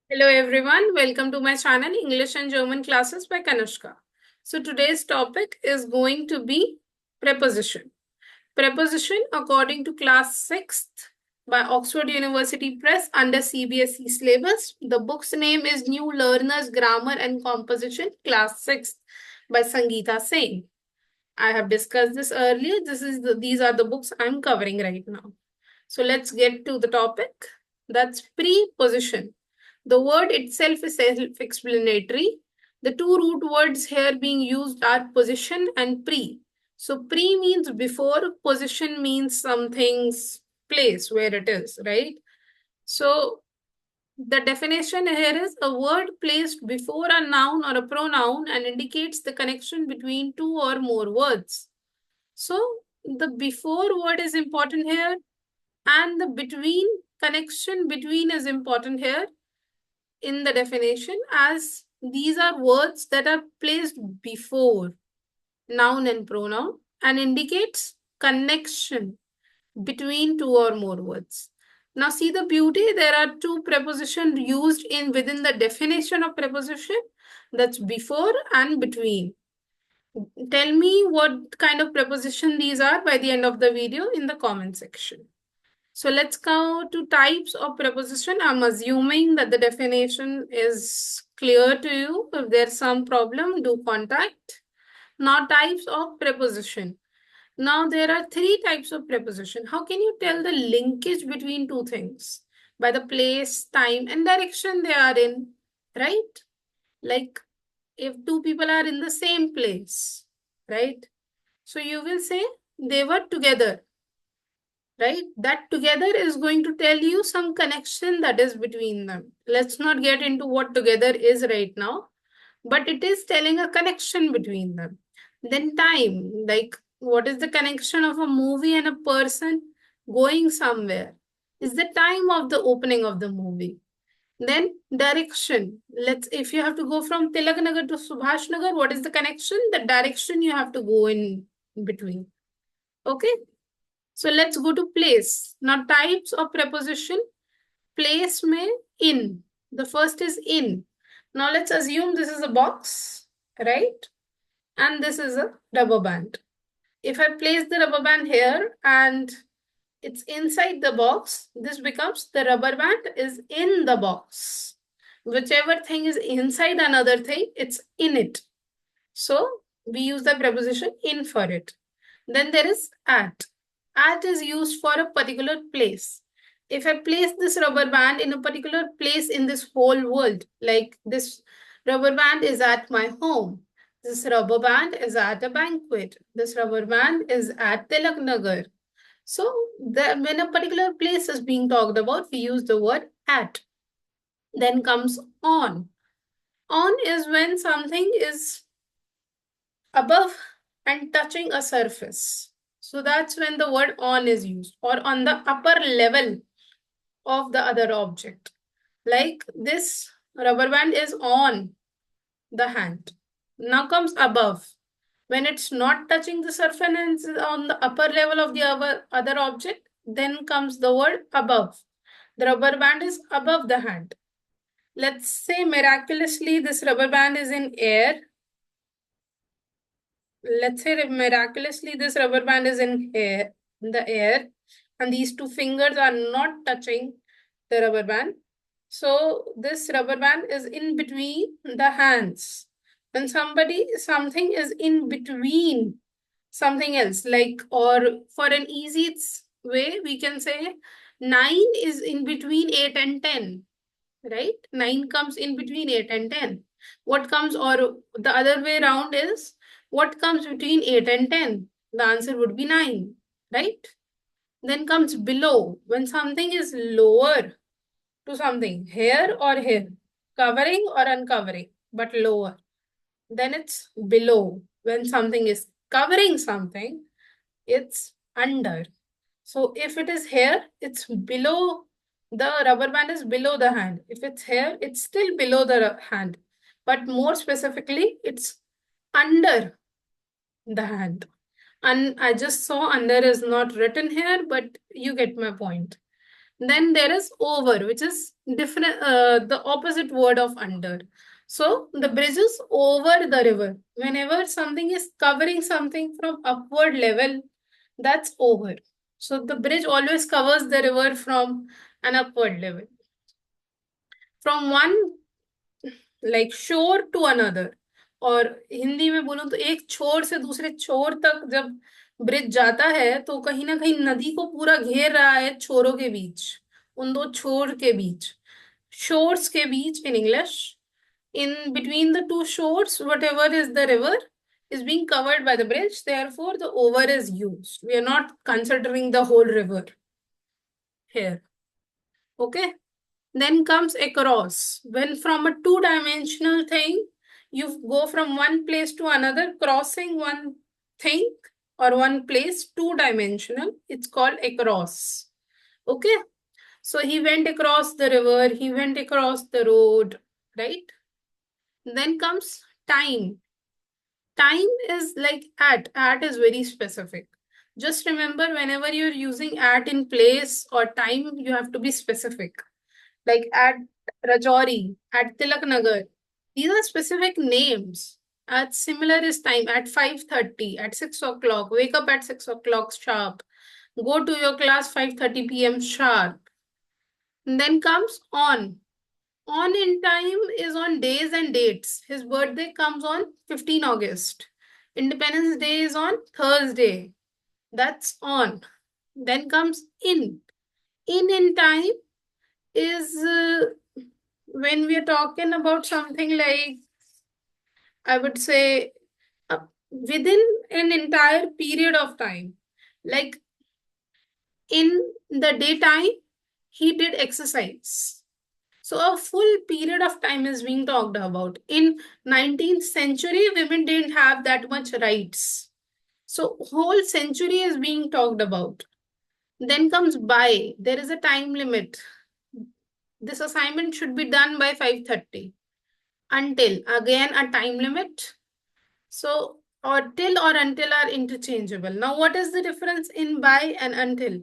Hello everyone, welcome to my channel English and German classes by Kanushka. So today's topic is going to be preposition. Preposition according to class 6th by Oxford University Press under CBSE syllabus. The book's name is New Learners Grammar and Composition class 6th by Sangeeta Singh. I have discussed this earlier. These are the books I'm covering right now. So let's get to the topic. That's preposition. The word itself is self-explanatory. The two root words here being used are position and pre. So pre means before, position means something's place where it is, right? So the definition here is a word placed before a noun or a pronoun and indicates the connection between two or more words. So the before word is important here and the between connection between is important here in the definition, as these are words that are placed before noun and pronoun and indicates connection between two or more words. Now see the beauty, there are two prepositions used in within the definition of preposition, that's before and between. Tell me what kind of preposition these are by the end of the video in the comment section. So let's go to types of preposition. I'm assuming that the definition is clear to you. If there's some problem, do contact. Now types of preposition. Now there are three types of preposition. How can you tell the linkage between two things? By the place, time, and direction they are in, right? Like if two people are in the same place, right? So you will say they were together, right? That together is going to tell you some connection that is between them. Let's not get into what together is right now, but it is telling a connection between them. Then time, like what is the connection of a movie and a person going somewhere? Is the time of the opening of the movie. Then direction. Let's if you have to go from Tilak Nagar to Subhash Nagar, what is the connection? The direction you have to go in between. Okay. So let's go to place. Now types of preposition. Place may in. The first is in. Now let's assume this is a box, right? And this is a rubber band. If I place the rubber band here and it's inside the box, this becomes the rubber band is in the box. Whichever thing is inside another thing, it's in it. So we use the preposition in for it. Then there is at. At is used for a particular place. If I place this rubber band in a particular place in this whole world, like this rubber band is at my home, this rubber band is at a banquet, this rubber band is at Tilak Nagar. So when a particular place is being talked about, we use the word at. Then comes on. On is when something is above and touching a surface. So that's when the word on is used, or on the upper level of the other object. Like this rubber band is on the hand. Now comes above. When it's not touching the surface and it's on the upper level of the other object, then comes the word above. The rubber band is above the hand. Let's say miraculously this rubber band is in air. Let's say miraculously this rubber band is in the air, and these two fingers are not touching the rubber band. So this rubber band is in between the hands. When something is in between something else, like, or for an easy way, we can say 9 is in between 8 and 10, right? 9 comes in between 8 and 10. What comes, or the other way around is, what comes between 8 and 10? The answer would be 9, right? Then comes below. When something is lower to something, here or here, covering or uncovering, but lower, then it's below. When something is covering something, it's under. So if it is here, it's below, the rubber band is below the hand. If it's here, it's still below the hand. But more specifically, it's under the hand. And I just saw under is not written here, but you get my point. Then there is over, which is different, the opposite word of under. So the bridge is over the river. Whenever something is covering something from upward level, that's over. So the bridge always covers the river from an upward level, from one like shore to another. और हिंदी में बोलूं तो एक छोर से दूसरे छोर तक जब ब्रिज जाता है तो कहीं ना कहीं नदी को पूरा घेर रहा है छोरों के बीच, उन दो छोर के बीच, shores के बीच in English. In between the two shores, whatever is the river is being covered by the bridge. Therefore, the over is used. We are not considering the whole river here. Okay. Then comes across. When from a two-dimensional thing, you go from one place to another, crossing one thing or one place, two-dimensional, it's called across. Okay. So he went across the river, he went across the road, right? Then comes time. Time is like at. At is very specific. Just remember, whenever you're using at in place or time, you have to be specific. Like at Rajouri, at Tilaknagar. These are specific names. At similar is time at 5:30, at 6 o'clock. Wake up at 6 o'clock sharp. Go to your class 5:30 p.m. sharp. And then comes on. On in time is on days and dates. His birthday comes on 15 August. Independence Day is on Thursday. That's on. Then comes in. In time is when we are talking about something like, I would say, within an entire period of time. Like in the daytime, he did exercise. So a full period of time is being talked about. In 19th century, women didn't have that much rights. So whole century is being talked about. Then comes by. There is a time limit. This assignment should be done by 5:30. Until, again a time limit. So or till or until are interchangeable. Now what is the difference in by and until?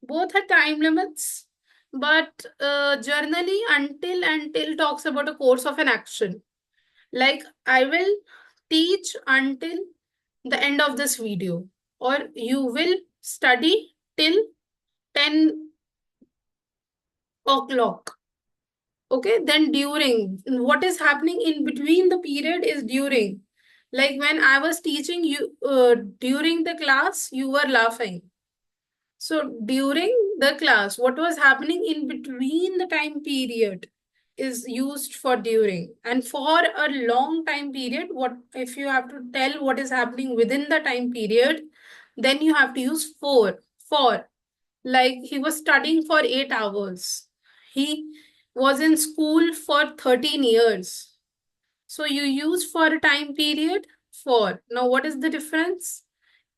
Both are time limits, but generally until talks about a course of an action. Like I will teach until the end of this video, or you will study till 10 o'clock. Okay, then during, what is happening in between the period is during. Like when I was teaching you, during the class, you were laughing. So during the class, what was happening in between the time period is used for during. And for a long time period, what if you have to tell what is happening within the time period, then you have to use for. For. Like he was studying for 8 hours. He was in school for 13 years. So you use for a time period for. Now, what is the difference?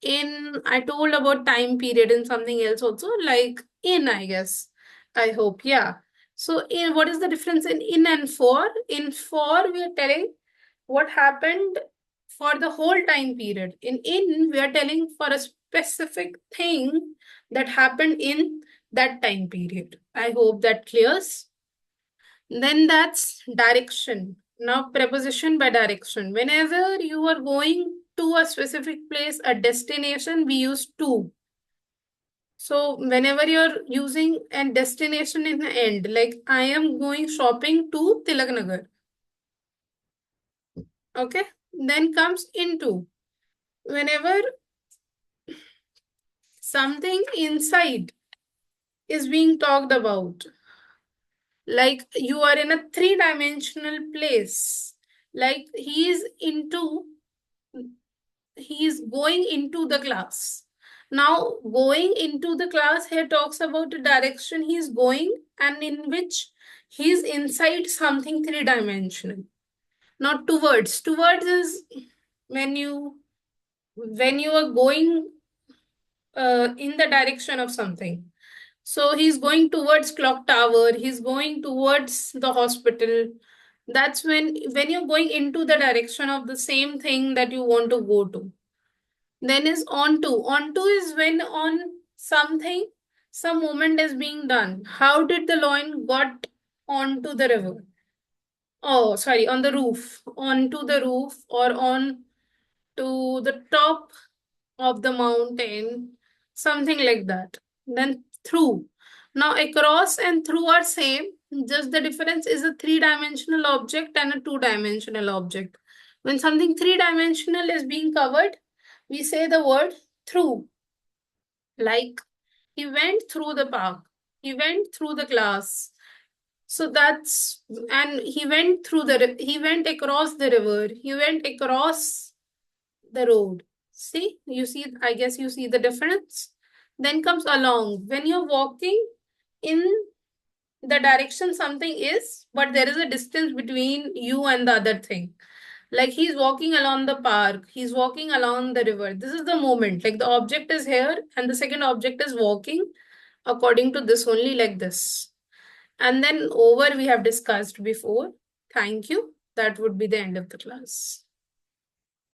In, I told about time period in something else also, like in, I guess. I hope, yeah. So in, what is the difference in and for? In for, we are telling what happened for the whole time period. In, we are telling for a specific thing that happened in that time period. I hope that clears. Then that's direction. Now, preposition by direction. Whenever you are going to a specific place, a destination, we use to. So, whenever you're using a destination in the end, like I am going shopping to Tilaknagar. Okay. Then comes into. Whenever something inside is being talked about, like you are in a three-dimensional place, like he is going into the class. Now going into the class here talks about the direction he is going and in which he is inside something three-dimensional. Not towards is when you are going in the direction of something. So he's going towards clock tower, he's going towards the hospital. That's when you're going into the direction of the same thing that you want to go to. Then is onto. Onto is when on something, some movement is being done. How did the lion got onto the river? Oh, sorry, on the roof. Onto the roof or on to the top of the mountain, something like that. Then through. Now across and through are same, just the difference is a three-dimensional object and a two-dimensional object. When something three-dimensional is being covered, we say the word through. Like he went through the park, he went through the class. So that's, and he went through he went across the river, he went across the road. See, you see, I guess you see the difference. Then comes along. When you're walking in the direction something is, but there is a distance between you and the other thing. Like he's walking along the park, he's walking along the river. This is the moment. Like the object is here and the second object is walking according to this only, like this. And then over we have discussed before. Thank you. That would be the end of the class.